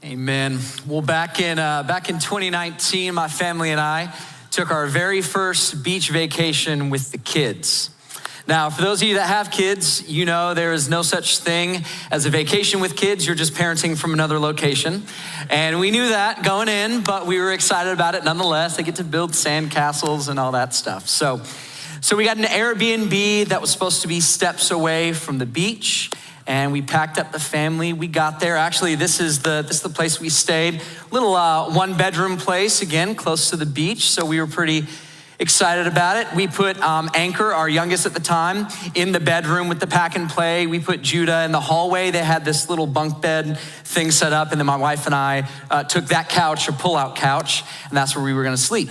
Amen. Well, back in 2019, my family and I took our very first beach vacation with the kids. Now, for those of you that have kids, you know there is no such thing as a vacation with kids. You're just parenting from another location. And we knew that going in, but we were excited about it nonetheless. They get to build sand castles and all that stuff. So we got an Airbnb that was supposed to be steps away from the beach. And we packed up the family. We got there. Actually, this is the place we stayed. Little one-bedroom place, again, close to the beach. So we were pretty excited about it. We put Anchor, our youngest at the time, in the bedroom with the pack and play. We put Judah in the hallway. They had this little bunk bed thing set up. And then my wife and I took that couch, a pull-out couch, and that's where we were going to sleep.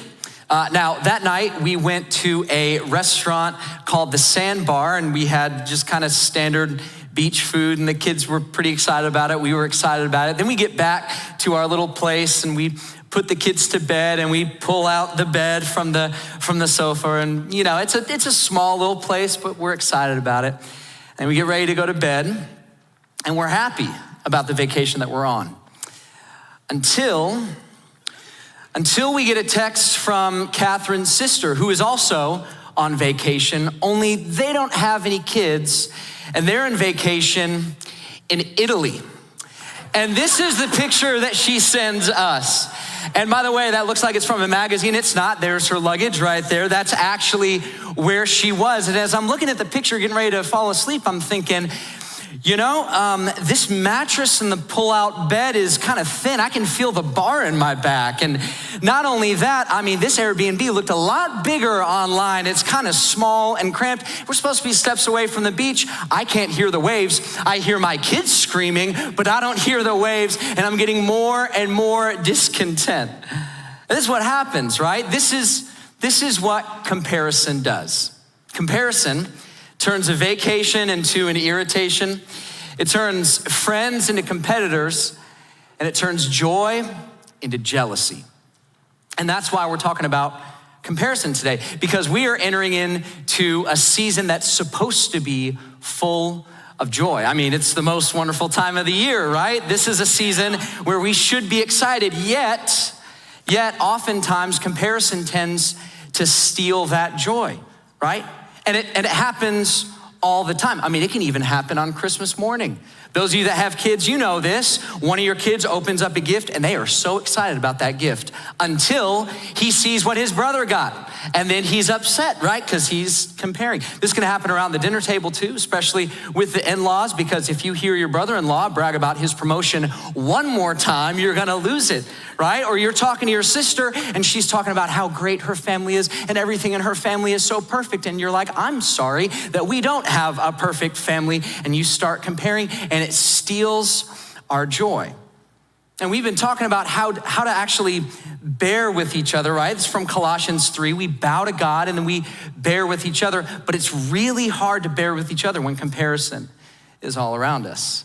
Now, that night, we went to a restaurant called the Sandbar, and we had just kind of standard beach food, and the kids were pretty excited about it. We were excited about it. Then we get back to our little place, and we put the kids to bed, and we pull out the bed from the sofa, and you know, it's a small little place, but we're excited about it. And we get ready to go to bed, and we're happy about the vacation that we're on. Until we get a text from Catherine's sister, who is also on vacation, only they don't have any kids, and they're in vacation in Italy. And this is the picture that she sends us. And by the way, that looks like it's from a magazine. It's not. There's her luggage right there. That's actually where she was. And as I'm looking at the picture, getting ready to fall asleep, I'm thinking, you know, this mattress in the pull-out bed is kind of thin. I can feel the bar in my back. And not only that, I mean, this Airbnb looked a lot bigger online. It's kind of small and cramped. We're supposed to be steps away from the beach. I can't hear the waves. I hear my kids screaming, but I don't hear the waves, and I'm getting more and more discontent. And this is what happens, right? This is what comparison does. Comparison turns a vacation into an irritation. It turns friends into competitors, and it turns joy into jealousy. And that's why we're talking about comparison today, because we are entering into a season that's supposed to be full of joy. I mean, it's the most wonderful time of the year, right? This is a season where we should be excited, yet oftentimes comparison tends to steal that joy, right? And it happens all the time. I mean, it can even happen on Christmas morning. Those of you that have kids, you know this. One of your kids opens up a gift and they are so excited about that gift until he sees what his brother got. And then he's upset, right? Because he's comparing. This can happen around the dinner table too, especially with the in-laws, because if you hear your brother-in-law brag about his promotion one more time, you're gonna lose it, right? Or you're talking to your sister and she's talking about how great her family is and everything in her family is so perfect. And you're like, I'm sorry that we don't have a perfect family. And you start comparing, and it steals our joy. And we've been talking about how to actually bear with each other, right? It's from Colossians 3. We bow to God and then we bear with each other, but it's really hard to bear with each other when comparison is all around us.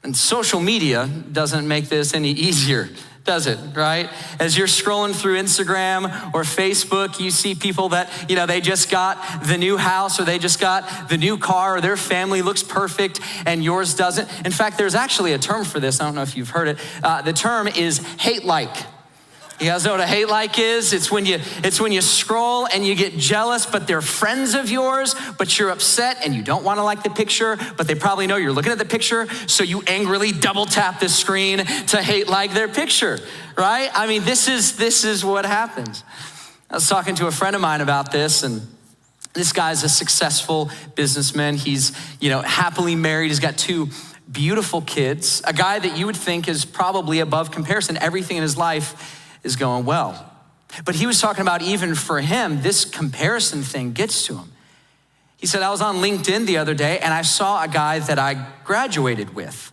And social media doesn't make this any easier, does it, right? As you're scrolling through Instagram or Facebook, you see people that, you know, they just got the new house or they just got the new car or their family looks perfect and yours doesn't. In fact, there's actually a term for this. I don't know if you've heard it. The term is hate-like. You guys know what a hate-like is? It's when you scroll and you get jealous, but they're friends of yours, but you're upset and you don't want to like the picture, but they probably know you're looking at the picture, so you angrily double tap the screen to hate-like their picture, right? I mean, this is what happens. I was talking to a friend of mine about this, and this guy's a successful businessman. He's, you know, happily married. He's got 2 beautiful kids, a guy that you would think is probably above comparison. Everything in his life is going well. But he was talking about, even for him, this comparison thing gets to him. He said, I was on LinkedIn the other day and I saw a guy that I graduated with.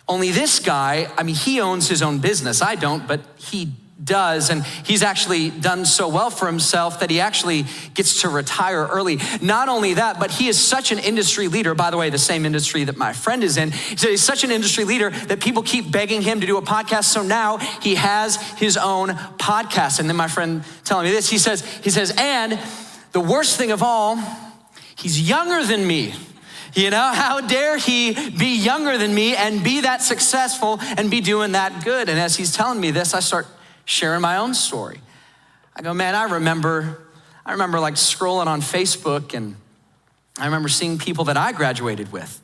Only this guy, I mean, he owns his own business. I don't, but he does. And he's actually done so well for himself that he actually gets to retire early. Not only that, but he is such an industry leader, by the way, the same industry that my friend is in. He said he's such an industry leader that people keep begging him to do a podcast. So now he has his own podcast. And then my friend telling me this, he says, and the worst thing of all, he's younger than me. You know, how dare he be younger than me and be that successful and be doing that good? And as he's telling me this, I start sharing my own story. I go, man, I remember like scrolling on Facebook, and I remember seeing people that I graduated with,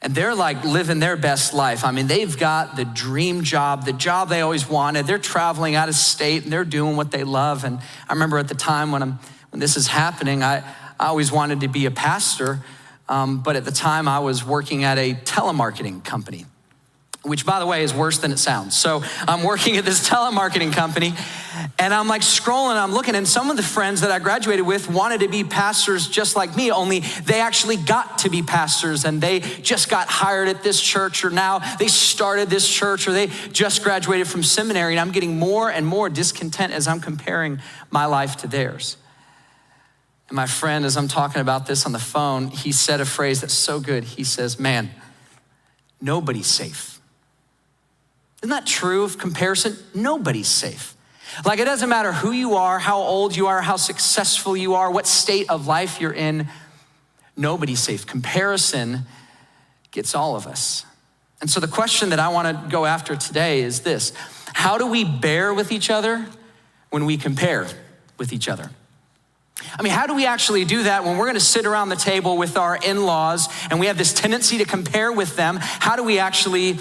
and they're like living their best life. I mean, they've got the dream job, the job they always wanted. They're traveling out of state and they're doing what they love. And I remember at the time when this is happening, I always wanted to be a pastor, but at the time I was working at a telemarketing company, which, by the way, is worse than it sounds. So I'm working at this telemarketing company, and I'm like scrolling, I'm looking, and some of the friends that I graduated with wanted to be pastors just like me, only they actually got to be pastors, and they just got hired at this church, or now they started this church, or they just graduated from seminary, and I'm getting more and more discontent as I'm comparing my life to theirs. And my friend, as I'm talking about this on the phone, he said a phrase that's so good. He says, man, nobody's safe. Isn't that true of comparison? Nobody's safe. Like, it doesn't matter who you are, how old you are, how successful you are, what state of life you're in, nobody's safe. Comparison gets all of us. And so the question that I want to go after today is this: how do we bear with each other when we compare with each other? I mean, how do we actually do that when we're gonna sit around the table with our in-laws and we have this tendency to compare with them? How do we actually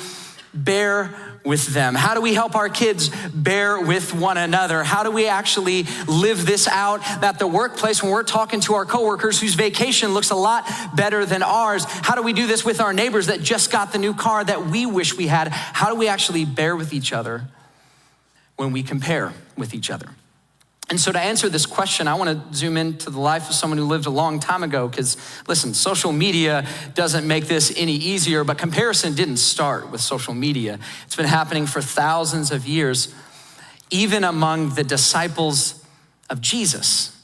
bear with them? How do we help our kids bear with one another? How do we actually live this out at the workplace when we're talking to our coworkers whose vacation looks a lot better than ours? How do we do this with our neighbors that just got the new car that we wish we had? How do we actually bear with each other when we compare with each other? And so to answer this question, I want to zoom into the life of someone who lived a long time ago, because listen, social media doesn't make this any easier, but comparison didn't start with social media. It's been happening for thousands of years, even among the disciples of Jesus.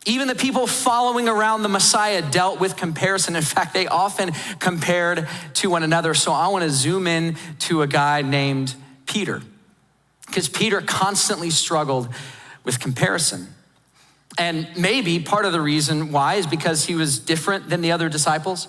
Even the people following around the Messiah dealt with comparison. In fact, they often compared to one another. So I want to zoom in to a guy named Peter, because Peter constantly struggled with comparison. And maybe part of the reason why is because he was different than the other disciples.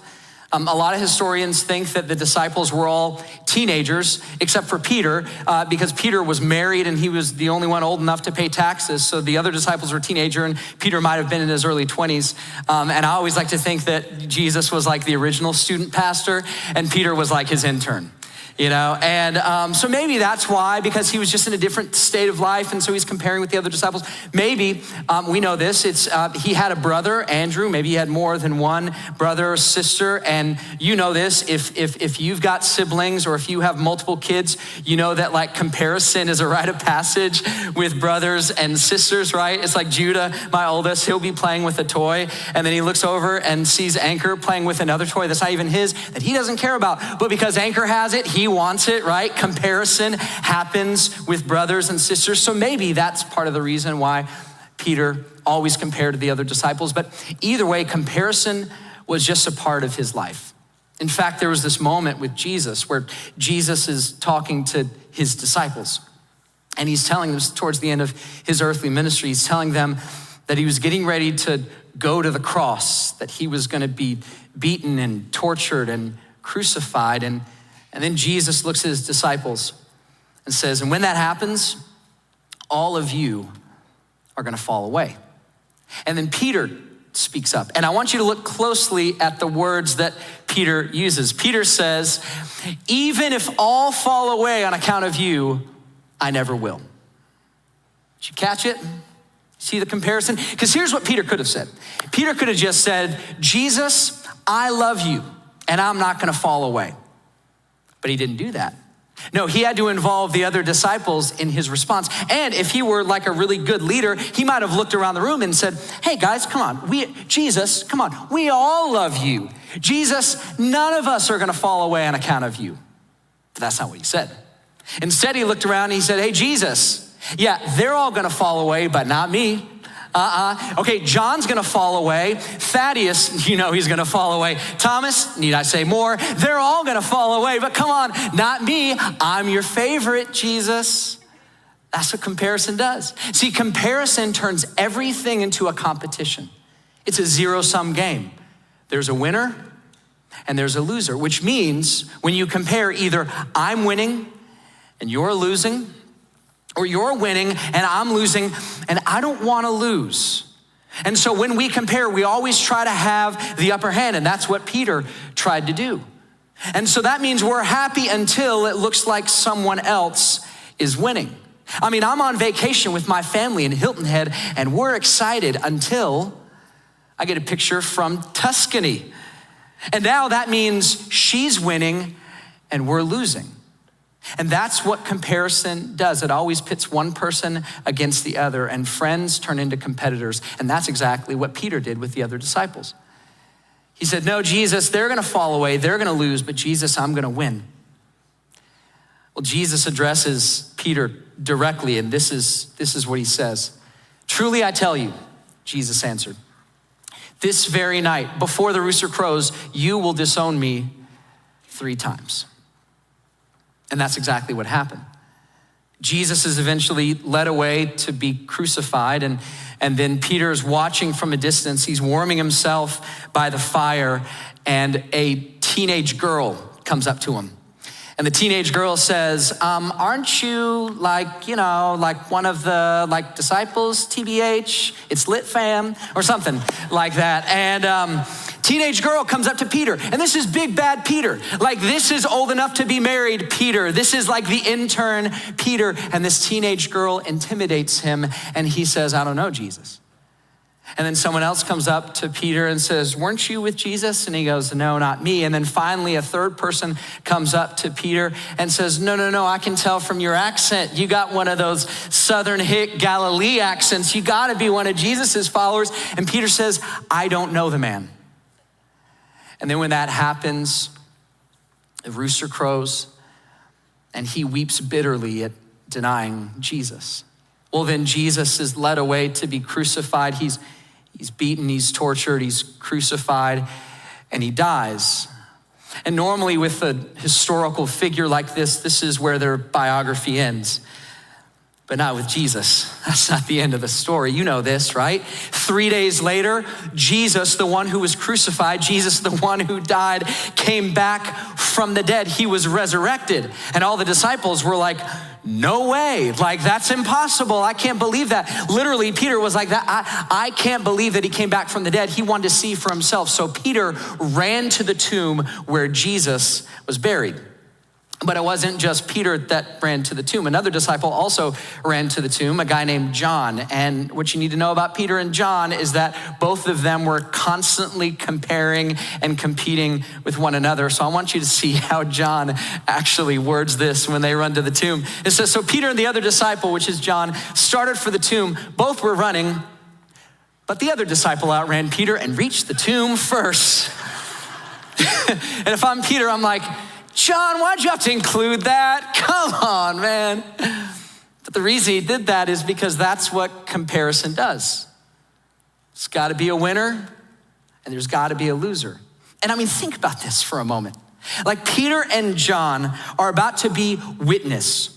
A lot of historians think that the disciples were all teenagers, except for Peter, because Peter was married and he was the only one old enough to pay taxes. So the other disciples were teenager, and Peter might have been in his early 20s. And I always like to think that Jesus was like the original student pastor and Peter was like his intern. You know, and so maybe that's why, because he was just in a different state of life, and so he's comparing with the other disciples. Maybe, we know this, he had a brother, Andrew. Maybe he had more than one brother or sister, and you know this, if you've got siblings or if you have multiple kids, you know that like comparison is a rite of passage with brothers and sisters, right? It's like Judah, my oldest, he'll be playing with a toy, and then he looks over and sees Anchor playing with another toy that's not even his, that he doesn't care about, but because Anchor has it, he wants it, right? Comparison happens with brothers and sisters. So maybe that's part of the reason why Peter always compared to the other disciples. But either way, comparison was just a part of his life. In fact, there was this moment with Jesus where Jesus is talking to his disciples, and he's telling them towards the end of his earthly ministry, he's telling them that he was getting ready to go to the cross, that he was going to be beaten and tortured and crucified. And then Jesus looks at his disciples and says, and when that happens, all of you are gonna fall away. And then Peter speaks up. And I want you to look closely at the words that Peter uses. Peter says, even if all fall away on account of you, I never will. Did you catch it? See the comparison? Because here's what Peter could have said. Peter could have just said, Jesus, I love you, and I'm not gonna fall away. But he didn't do that. No, he had to involve the other disciples in his response. And if he were like a really good leader, he might have looked around the room and said, hey guys, come on, Jesus, come on, we all love you. Jesus, none of us are gonna fall away on account of you. But that's not what he said. Instead, he looked around and he said, hey, Jesus, yeah, they're all gonna fall away, but not me. Okay, John's gonna fall away. Thaddeus, you know he's gonna fall away. Thomas, need I say more? They're all gonna fall away, but come on, not me. I'm your favorite, Jesus. That's what comparison does. See, comparison turns everything into a competition. It's a zero-sum game. There's a winner and there's a loser, which means when you compare, either I'm winning and you're losing, or you're winning and I'm losing, and I don't want to lose. And so when we compare, we always try to have the upper hand, and that's what Peter tried to do. And so that means we're happy until it looks like someone else is winning. I mean, I'm on vacation with my family in Hilton Head, and we're excited until I get a picture from Tuscany. And now that means she's winning and we're losing. And that's what comparison does. It always pits one person against the other, and friends turn into competitors. And that's exactly what Peter did with the other disciples. He said, no, Jesus, they're gonna fall away, they're gonna lose, but Jesus, I'm gonna win. Well, Jesus addresses Peter directly, and this is what he says. Truly I tell you, Jesus answered, this very night, before the rooster crows, you will disown me 3 times. And that's exactly what happened. Jesus is eventually led away to be crucified, and then Peter's watching from a distance. He's warming himself by the fire, and a teenage girl comes up to him. And the teenage girl says, aren't you like one of the disciples, TBH, it's lit fam, or something like that. And teenage girl comes up to Peter, and this is big bad Peter. Like, this is old enough to be married Peter. This is like the intern Peter, and this teenage girl intimidates him, and he says, I don't know, Jesus. And then someone else comes up to Peter and says, weren't you with Jesus? And he goes, no, not me. And then finally a third person comes up to Peter and says, no, I can tell from your accent. You got one of those Southern hick Galilee accents. You gotta be one of Jesus's followers. And Peter says, I don't know the man. And then when that happens, the rooster crows and he weeps bitterly at denying Jesus. Well, then Jesus is led away to be crucified. He's beaten, he's tortured, he's crucified, and he dies. And normally with a historical figure like this is where their biography ends. But not with Jesus. That's not the end of the story. You know this, right? 3 days later, Jesus, the one who was crucified, Jesus, the one who died, came back from the dead. He was resurrected. And all the disciples were like, no way, like that's impossible. I can't believe that. Literally, Peter was like that. I can't believe that he came back from the dead. He wanted to see for himself. So Peter ran to the tomb where Jesus was buried. But it wasn't just Peter that ran to the tomb. Another disciple also ran to the tomb, a guy named John. And what you need to know about Peter and John is that both of them were constantly comparing and competing with one another. So I want you to see how John actually words this when they run to the tomb. It says, so Peter and the other disciple, which is John, started for the tomb. Both were running, but the other disciple outran Peter and reached the tomb first. And if I'm Peter, I'm like, John, why'd you have to include that? Come on, man. But the reason he did that is because that's what comparison does. It's gotta be a winner and there's gotta be a loser. And I mean, think about this for a moment. Like Peter and John are about to be witness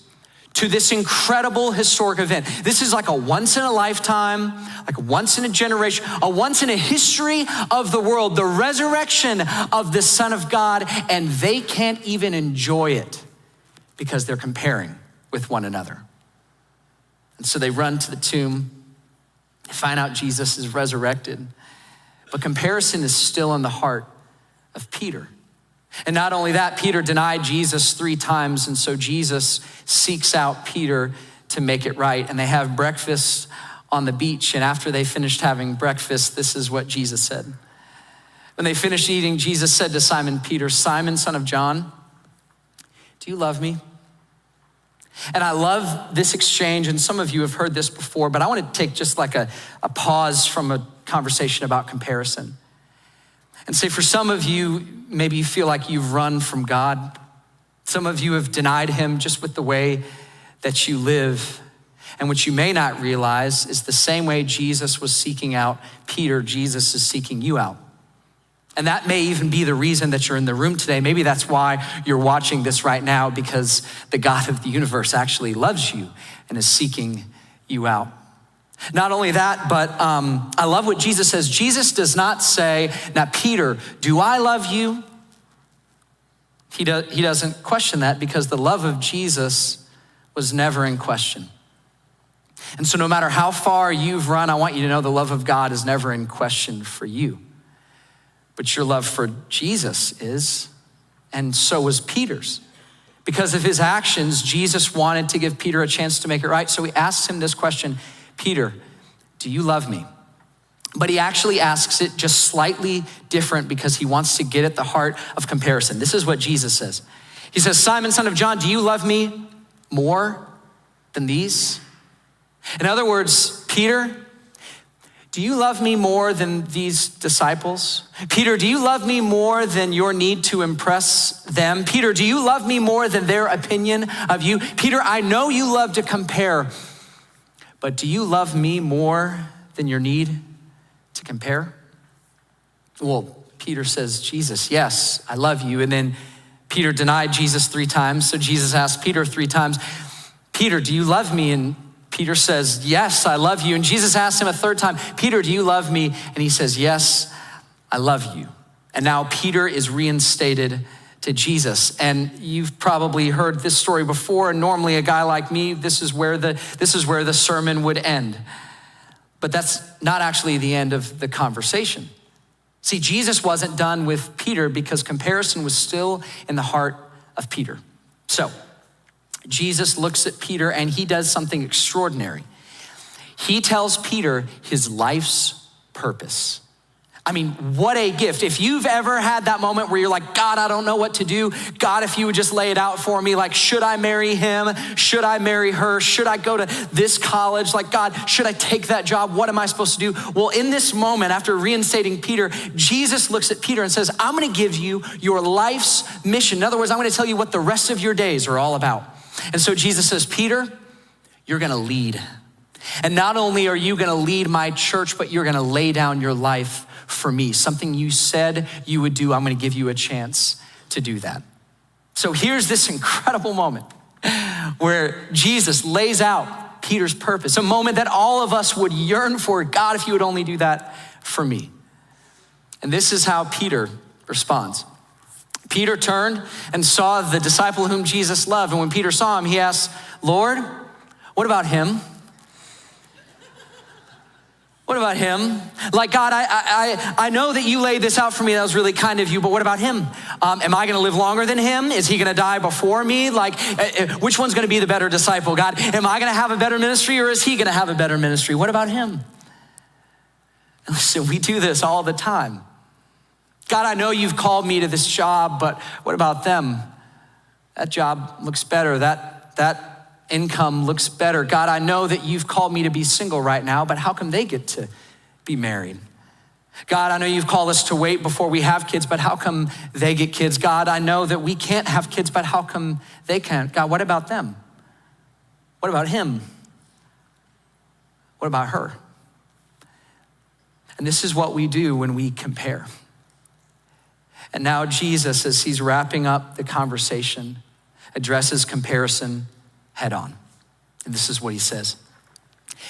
to this incredible historic event. This is like a once in a lifetime, like a once in a generation, a once in a history of the world, the resurrection of the Son of God, and they can't even enjoy it because they're comparing with one another. And so they run to the tomb, they find out Jesus is resurrected, but comparison is still in the heart of Peter. And not only that, Peter denied Jesus 3 times, and so Jesus seeks out Peter to make it right. And they have breakfast on the beach, and after they finished having breakfast, this is what Jesus said. When they finished eating, Jesus said to Simon Peter, Simon, son of John, do you love me? And I love this exchange, and some of you have heard this before, but I want to take just like a pause from a conversation about comparison. And say, for some of you, maybe you feel like you've run from God. Some of you have denied him just with the way that you live. And what you may not realize is the same way Jesus was seeking out Peter, Jesus is seeking you out. And that may even be the reason that you're in the room today. Maybe that's why you're watching this right now, because the God of the universe actually loves you and is seeking you out. Not only that, but I love what Jesus says. Jesus does not say, now Peter, do I love you? He doesn't question that because the love of Jesus was never in question. And so no matter how far you've run, I want you to know the love of God is never in question for you. But your love for Jesus is, and so was Peter's. Because of his actions, Jesus wanted to give Peter a chance to make it right. So he asks him this question, Peter, do you love me? But he actually asks it just slightly different because he wants to get at the heart of comparison. This is what Jesus says. He says, Simon, son of John, do you love me more than these? In other words, Peter, do you love me more than these disciples? Peter, do you love me more than your need to impress them? Peter, do you love me more than their opinion of you? Peter, I know you love to compare, but do you love me more than your need to compare? Well, Peter says, Jesus, yes, I love you. And then Peter denied Jesus 3 times. So Jesus asked Peter 3 times, Peter, do you love me? And Peter says, yes, I love you. And Jesus asked him a 3rd time, Peter, do you love me? And he says, yes, I love you. And now Peter is reinstated to Jesus. And you've probably heard this story before. And normally a guy like me, this is where the sermon would end. But that's not actually the end of the conversation. See, Jesus wasn't done with Peter because comparison was still in the heart of Peter. So Jesus looks at Peter and he does something extraordinary. He tells Peter his life's purpose. I mean, what a gift. If you've ever had that moment where you're like, God, I don't know what to do. God, if you would just lay it out for me, like, should I marry him? Should I marry her? Should I go to this college? Like, God, should I take that job? What am I supposed to do? Well, in this moment, after reinstating Peter, Jesus looks at Peter and says, I'm gonna give you your life's mission. In other words, I'm gonna tell you what the rest of your days are all about. And so Jesus says, Peter, you're gonna lead. And not only are you gonna lead my church, but you're gonna lay down your life for me. Something you said you would do, I'm gonna give you a chance to do that. So here's this incredible moment where Jesus lays out Peter's purpose, a moment that all of us would yearn for. God, if you would only do that for me. And this is how Peter responds. Peter turned and saw the disciple whom Jesus loved. And when Peter saw him, he asked, Lord, what about him? What about him? Like, God, I know that you laid this out for me. That was really kind of you, but what about him? Am I gonna live longer than him? Is he gonna die before me? Like, which one's gonna be the better disciple? God, am I gonna have a better ministry or is he gonna have a better ministry? What about him? And listen, we do this all the time. God, I know you've called me to this job, but what about them? That job looks better. That income looks better. God, I know that you've called me to be single right now, but how come they get to be married? God, I know you've called us to wait before we have kids, but how come they get kids? God, I know that we can't have kids, but how come they can't? God, what about them? What about him? What about her? And this is what we do when we compare. And now Jesus, as he's wrapping up the conversation, addresses comparison head on. And this is what he says.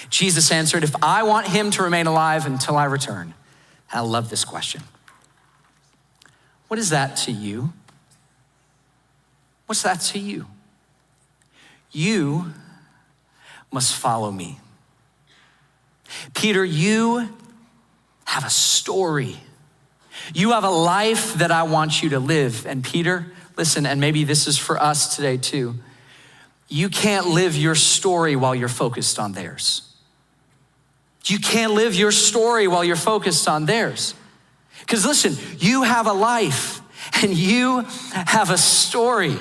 Jesus answered, if I want him to remain alive until I return. I love this question. What is that to you? What's that to you? You must follow me. Peter, you have a story. You have a life that I want you to live. And Peter, listen, and maybe this is for us today too. You can't live your story while you're focused on theirs. You can't live your story while you're focused on theirs. Because listen, you have a life and you have a story.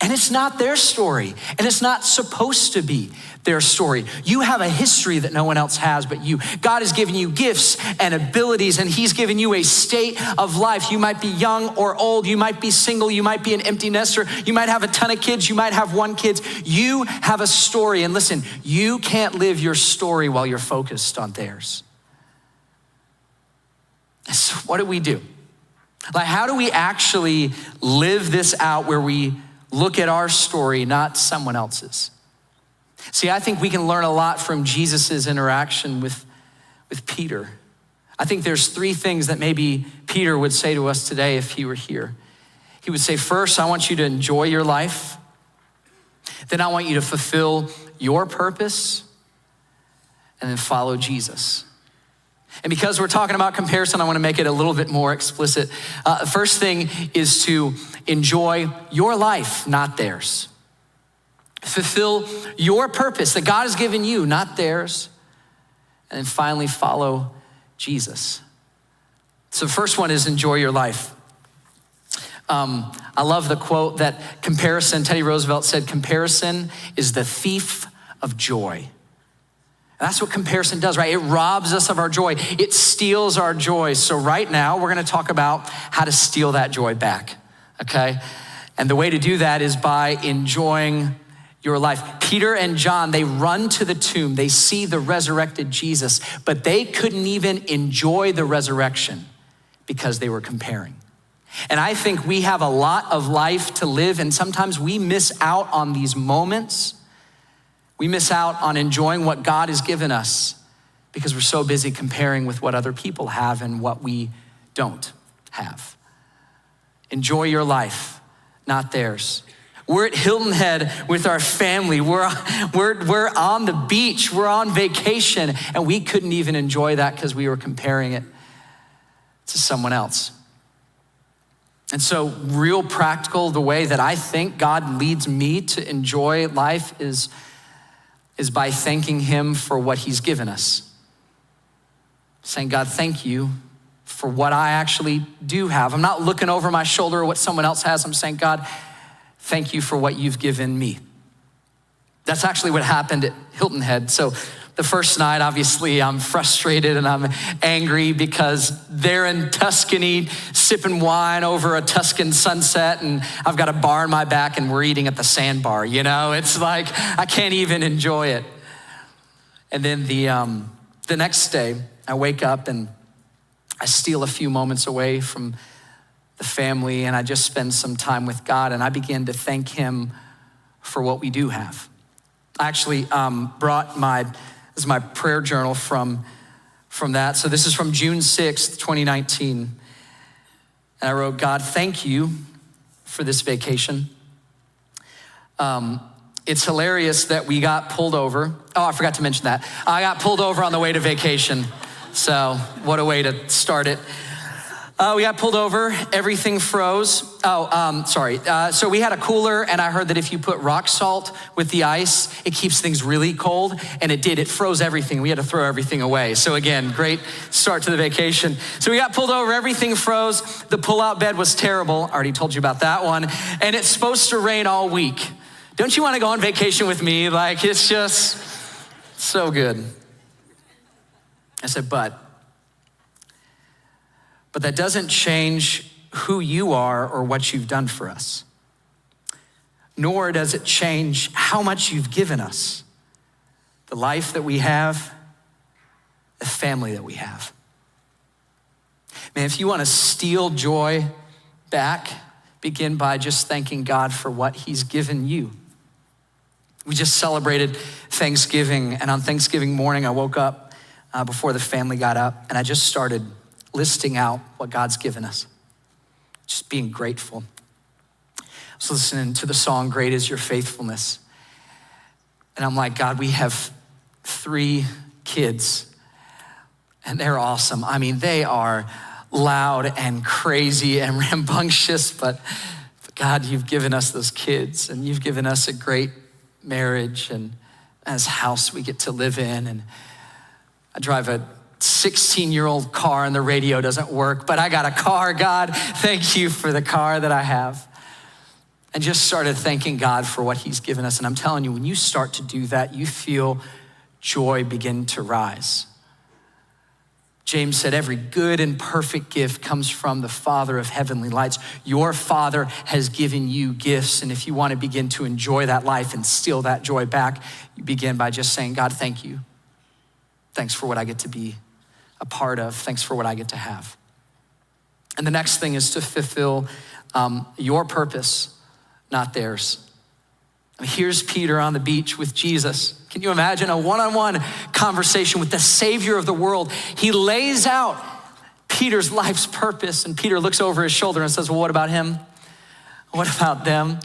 And it's not their story, and it's not supposed to be their story. You have a history that no one else has but you. God has given you gifts and abilities, and he's given you a state of life. You might be young or old, you might be single, you might be an empty nester, you might have a ton of kids, you might have 1 kid. You have a story, and listen, you can't live your story while you're focused on theirs. So what do we do? Like, how do we actually live this out where we look at our story, not someone else's? See, I think we can learn a lot from Jesus's interaction with Peter. I think there's 3 things that maybe Peter would say to us today if he were here. He would say, first, I want you to enjoy your life. Then I want you to fulfill your purpose, and then follow Jesus. And because we're talking about comparison, I want to make it a little bit more explicit. The first thing is to enjoy your life, not theirs. Fulfill your purpose that God has given you, not theirs. And then finally, follow Jesus. So the first one is enjoy your life. I love the quote that Teddy Roosevelt said, comparison is the thief of joy. And that's what comparison does, right? It robs us of our joy. It steals our joy. So right now, we're gonna talk about how to steal that joy back, okay? And the way to do that is by enjoying your life. Peter and John, they run to the tomb. They see the resurrected Jesus, but they couldn't even enjoy the resurrection because they were comparing. And I think we have a lot of life to live, and sometimes we miss out on these moments. We miss out on enjoying what God has given us because we're so busy comparing with what other people have and what we don't have. Enjoy your life, not theirs. We're at Hilton Head with our family. We're on the beach. We're on vacation, and we couldn't even enjoy that because we were comparing it to someone else. And so real practical, the way that I think God leads me to enjoy life is by thanking him for what he's given us. Saying, God, thank you for what I actually do have. I'm not looking over my shoulder at what someone else has. I'm saying, God, thank you for what you've given me. That's actually what happened at Hilton Head. So the first night, obviously, I'm frustrated and I'm angry because they're in Tuscany sipping wine over a Tuscan sunset, and I've got a bar in my back and we're eating at the sandbar, you know? It's like, I can't even enjoy it. And then the next day, I wake up and I steal a few moments away from the family, and I just spend some time with God, and I begin to thank him for what we do have. I actually brought this is my prayer journal from that. So this is from June 6th, 2019. And I wrote, God, thank you for this vacation. It's hilarious that we got pulled over. Oh, I forgot to mention that. I got pulled over on the way to vacation. So what a way to start it. We got pulled over, everything froze. So we had a cooler, and I heard that if you put rock salt with the ice, it keeps things really cold, and it did. It froze everything. We had to throw everything away. So again, great start to the vacation. So we got pulled over, everything froze. The pull-out bed was terrible. I already told you about that one. And it's supposed to rain all week. Don't you want to go on vacation with me? Like, it's just so good. I said, but that doesn't change who you are or what you've done for us. Nor does it change how much you've given us, the life that we have, the family that we have. Man, if you want to steal joy back, begin by just thanking God for what he's given you. We just celebrated Thanksgiving, and on Thanksgiving morning, I woke up before the family got up, and I just started listing out what God's given us, just being grateful. I was listening to the song, Great Is Your Faithfulness. And I'm like, God, we have 3 kids, and they're awesome. I mean, they are loud and crazy and rambunctious, but God, you've given us those kids, and you've given us a great marriage and this house we get to live in. And I drive a 16-year-old car and the radio doesn't work, but I got a car, God. Thank you for the car that I have. And just started thanking God for what he's given us. And I'm telling you, when you start to do that, you feel joy begin to rise. James said, every good and perfect gift comes from the Father of heavenly lights. Your Father has given you gifts. And if you want to begin to enjoy that life and steal that joy back, you begin by just saying, God, thank you. Thanks for what I get to be a part of. Thanks for what I get to have. And the next thing is to fulfill your purpose, not theirs. Here's Peter on the beach with Jesus. Can you imagine a one-on-one conversation with the Savior of the world? He lays out Peter's life's purpose, and Peter looks over his shoulder and says, well, what about him? What about them?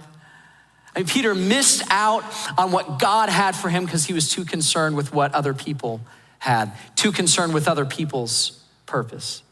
I mean, Peter missed out on what God had for him because he was too concerned with what other people had, too concerned with other people's purpose.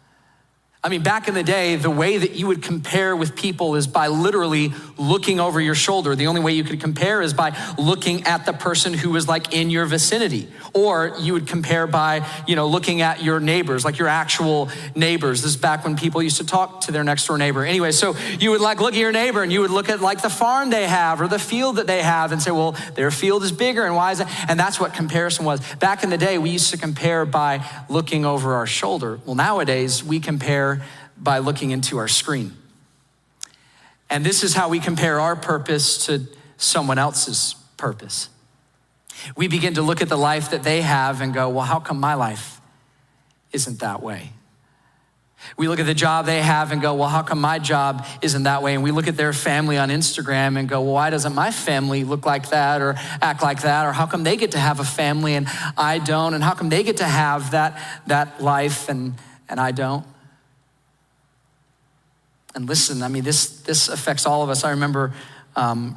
I mean, back in the day, the way that you would compare with people is by literally looking over your shoulder. The only way you could compare is by looking at the person who was like in your vicinity. Or you would compare by, looking at your neighbors, like your actual neighbors. This is back when people used to talk to their next door neighbor. Anyway, so you would like look at your neighbor and you would look at like the farm they have or the field that they have and say, well, their field is bigger and why is that? And that's what comparison was. Back in the day, we used to compare by looking over our shoulder. Well, nowadays, we compare by looking into our screen. And this is how we compare our purpose to someone else's purpose. We begin to look at the life that they have and go, well, how come my life isn't that way? We look at the job they have and go, well, how come my job isn't that way? And we look at their family on Instagram and go, well, why doesn't my family look like that or act like that? Or how come they get to have a family and I don't? And how come they get to have that life and I don't? And listen, I mean, this affects all of us. I remember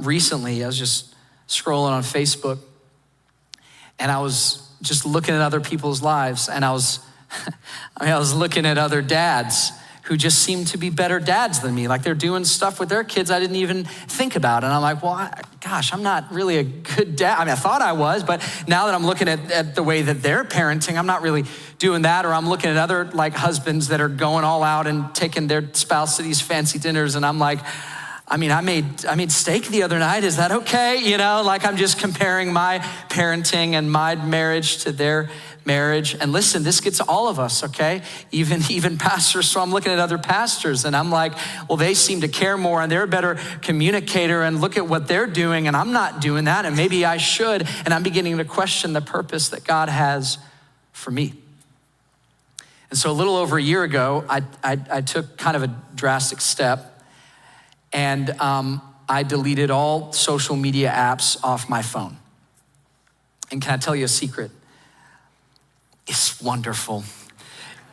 recently, I was just scrolling on Facebook and I was just looking at other people's lives and I was looking at other dads who just seemed to be better dads than me. Like they're doing stuff with their kids I didn't even think about. And I'm like, well, gosh, I'm not really a good dad. I mean, I thought I was, but now that I'm looking at the way that they're parenting, I'm not really doing that. Or I'm looking at other like husbands that are going all out and taking their spouse to these fancy dinners. And I'm like, I mean, I made steak the other night. Is that okay? Like I'm just comparing my parenting and my marriage to their marriage. And listen, this gets all of us, okay? Even pastors. So I'm looking at other pastors and I'm like, well, they seem to care more and they're a better communicator and look at what they're doing and I'm not doing that and maybe I should. And I'm beginning to question the purpose that God has for me. And so a little over a year ago, I took kind of a drastic step and I deleted all social media apps off my phone. And can I tell you a secret? It's wonderful.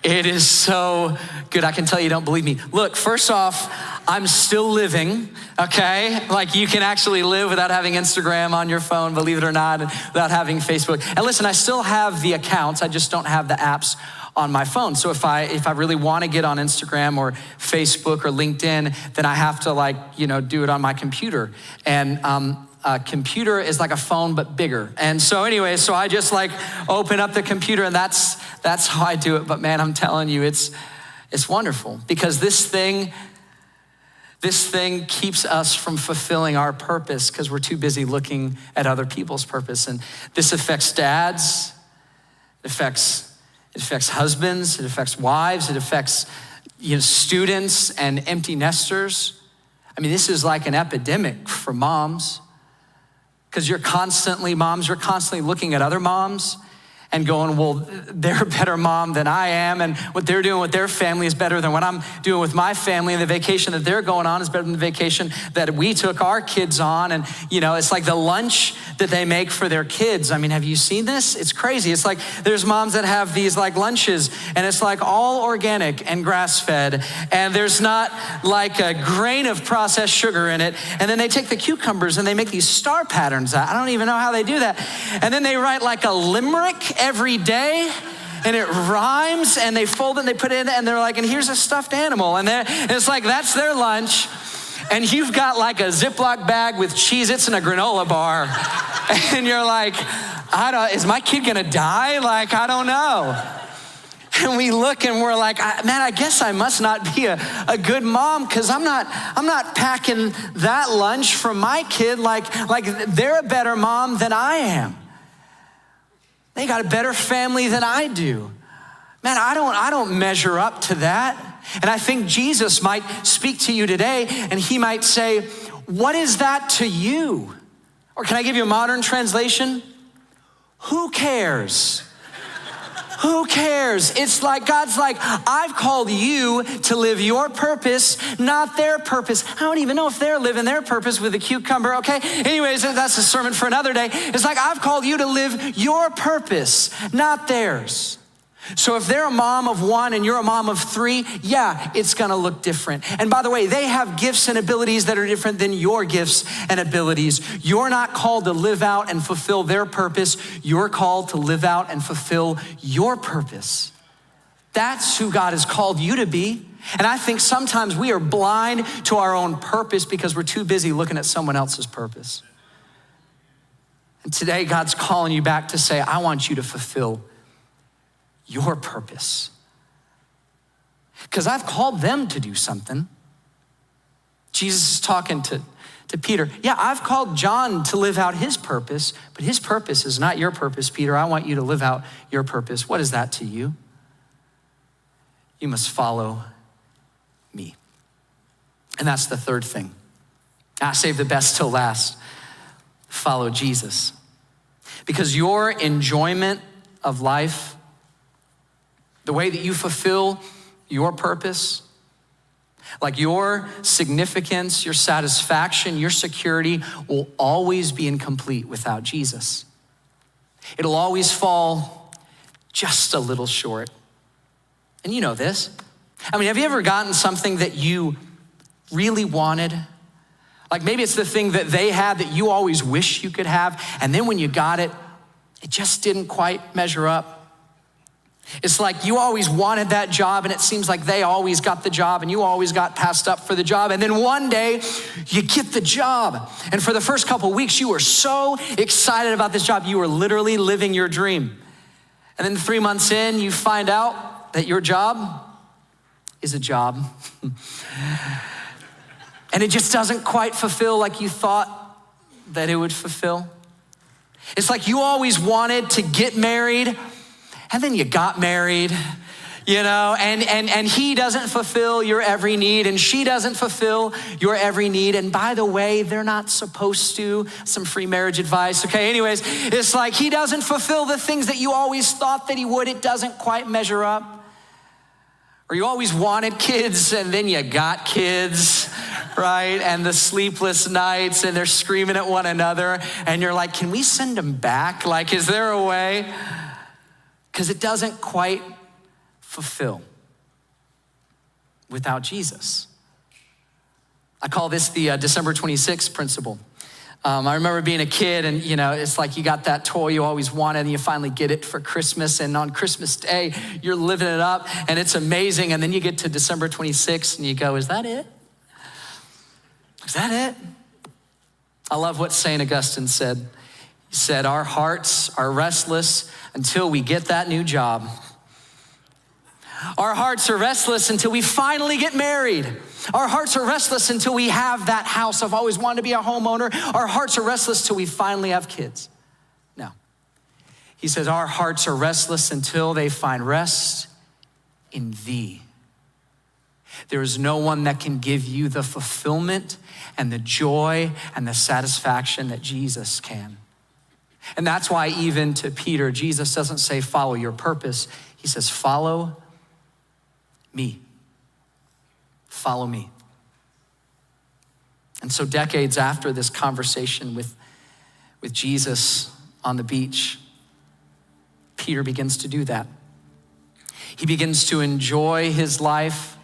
It is so good. I can tell you don't believe me. Look, first off, I'm still living, okay? Like you can actually live without having Instagram on your phone, believe it or not, and without having Facebook. And listen, I still have the accounts. I just don't have the apps on my phone. So if I really want to get on Instagram or Facebook or LinkedIn, then I have to do it on my computer. And a computer is like a phone, but bigger. And so anyway, so I just open up the computer and that's how I do it. But man, I'm telling you, it's wonderful because this thing keeps us from fulfilling our purpose because we're too busy looking at other people's purpose. And this affects dads, it affects husbands, it affects wives, it affects students and empty nesters. I mean, this is like an epidemic for moms. Because you're constantly looking at other moms and going, well, they're a better mom than I am, and what they're doing with their family is better than what I'm doing with my family, and the vacation that they're going on is better than the vacation that we took our kids on. And it's like the lunch that they make for their kids. I mean, have you seen this? It's crazy. It's like there's moms that have these lunches and it's like all organic and grass-fed and there's not like a grain of processed sugar in it. And then they take the cucumbers and they make these star patterns. I don't even know how they do that. And then they write like a limerick every day and it rhymes and they fold it and they put it in and they're like, and here's a stuffed animal. And it's like, that's their lunch. And you've got like a Ziploc bag with Cheez-Its and a granola bar. And you're like, is my kid gonna die? I don't know. And we look and we're like, man, I guess I must not be a good mom because I'm not packing that lunch for my kid like they're a better mom than I am. They got a better family than I do. Man, I don't measure up to that. And I think Jesus might speak to you today and he might say, what is that to you? Or can I give you a modern translation? Who cares? Who cares? It's like God's like, I've called you to live your purpose, not their purpose. I don't even know if they're living their purpose with a cucumber, okay? Anyways, that's a sermon for another day. It's like, I've called you to live your purpose, not theirs. So if they're a mom of one and you're a mom of three, yeah, it's gonna look different. And by the way, they have gifts and abilities that are different than your gifts and abilities. You're not called to live out and fulfill their purpose. You're called to live out and fulfill your purpose. That's who God has called you to be. And I think sometimes we are blind to our own purpose because we're too busy looking at someone else's purpose. And today God's calling you back to say, I want you to fulfill your purpose. Because I've called them to do something. Jesus is talking to Peter. Yeah, I've called John to live out his purpose, but his purpose is not your purpose, Peter. I want you to live out your purpose. What is that to you? You must follow me. And that's the third thing. I saved the best till last. Follow Jesus. Because your enjoyment of life, the way that you fulfill your purpose, like your significance, your satisfaction, your security will always be incomplete without Jesus. It'll always fall just a little short. And you know this. I mean, have you ever gotten something that you really wanted? Like maybe it's the thing that they had that you always wish you could have, and then when you got it, it just didn't quite measure up. It's like you always wanted that job and it seems like they always got the job and you always got passed up for the job. And then one day you get the job. And for the first couple of weeks, you were so excited about this job. You were literally living your dream. And then 3 months in, you find out that your job is a job. And it just doesn't quite fulfill like you thought that it would fulfill. It's like you always wanted to get married, and then you got married, you know, and he doesn't fulfill your every need, and she doesn't fulfill your every need. And by the way, they're not supposed to. Some free marriage advice, okay? Anyways, it's like he doesn't fulfill the things that you always thought that he would. It doesn't quite measure up. Or you always wanted kids, and then you got kids, right? And the sleepless nights, and they're screaming at one another, and you're like, can we send them back? Like, is there a way? Because it doesn't quite fulfill without Jesus. I call this the December 26th principle. I remember being a kid and, you know, it's like you got that toy you always wanted and you finally get it for Christmas. And on Christmas Day, you're living it up and it's amazing. And then you get to December 26th and you go, is that it? Is that it? I love what St. Augustine said. He said, our hearts are restless until we get that new job. Our hearts are restless until we finally get married. Our hearts are restless until we have that house. I've always wanted to be a homeowner. Our hearts are restless till we finally have kids. No. He says, our hearts are restless until they find rest in thee. There is no one that can give you the fulfillment and the joy and the satisfaction that Jesus can. And that's why even to Peter, Jesus doesn't say, follow your purpose. He says, follow me. Follow me. And so decades after this conversation with Jesus on the beach, Peter begins to do that. He begins to enjoy his life,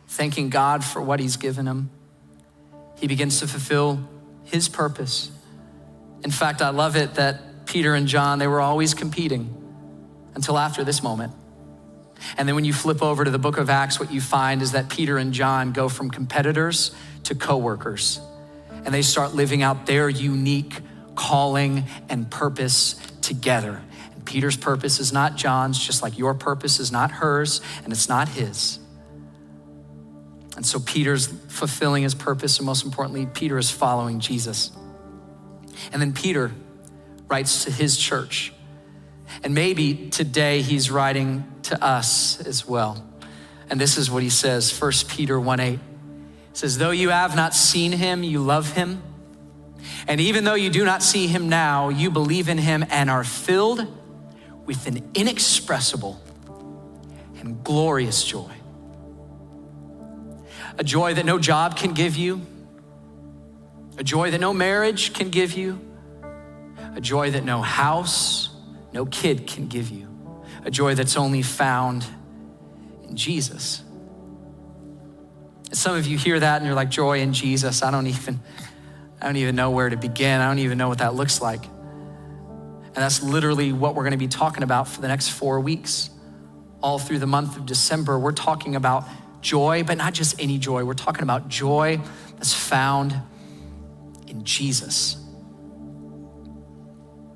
thanking God for what he's given him. He begins to fulfill his purpose. In fact, I love it that Peter and John, they were always competing until after this moment. And then when you flip over to the book of Acts, what you find is that Peter and John go from competitors to co-workers. And they start living out their unique calling and purpose together. And Peter's purpose is not John's, just like your purpose is not hers, and it's not his. And so Peter's fulfilling his purpose, and most importantly, Peter is following Jesus. And then Peter writes to his church. And maybe today he's writing to us as well. And this is what he says, 1 Peter 1:8. It says, though you have not seen him, you love him. And even though you do not see him now, you believe in him and are filled with an inexpressible and glorious joy. A joy that no job can give you. A joy that no marriage can give you. A joy that no house, no kid can give you. a joy that's only found in Jesus. And some of you hear that and you're like, joy in Jesus, I don't even know where to begin. I don't even know what that looks like. And that's literally what we're gonna be talking about for the next 4 weeks. All through the month of December, we're talking about joy, but not just any joy. We're talking about joy that's found in Jesus.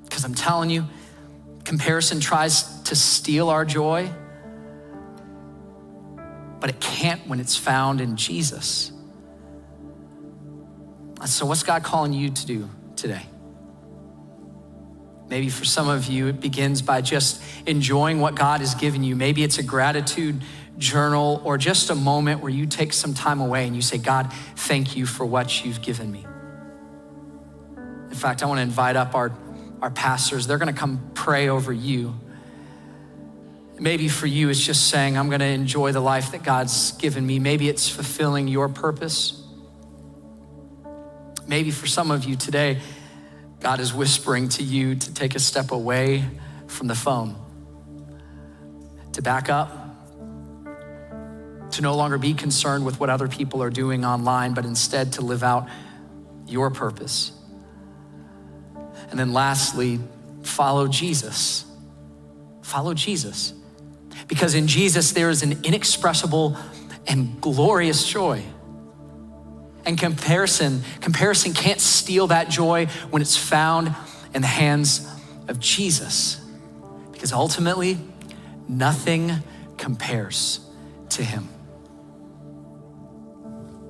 Because I'm telling you, comparison tries to steal our joy, but it can't when it's found in Jesus. So what's God calling you to do today? Maybe for some of you, it begins by just enjoying what God has given you. Maybe it's a gratitude journal or just a moment where you take some time away and you say, God, thank you for what you've given me. In fact, I want to invite up our pastors. They're going to come pray over you. Maybe for you, it's just saying, I'm going to enjoy the life that God's given me. Maybe it's fulfilling your purpose. Maybe for some of you today, God is whispering to you to take a step away from the phone, to back up, to no longer be concerned with what other people are doing online, but instead to live out your purpose. And then lastly, follow Jesus. Follow Jesus. Because in Jesus, there is an inexpressible and glorious joy. And comparison can't steal that joy when it's found in the hands of Jesus. Because ultimately, nothing compares to him.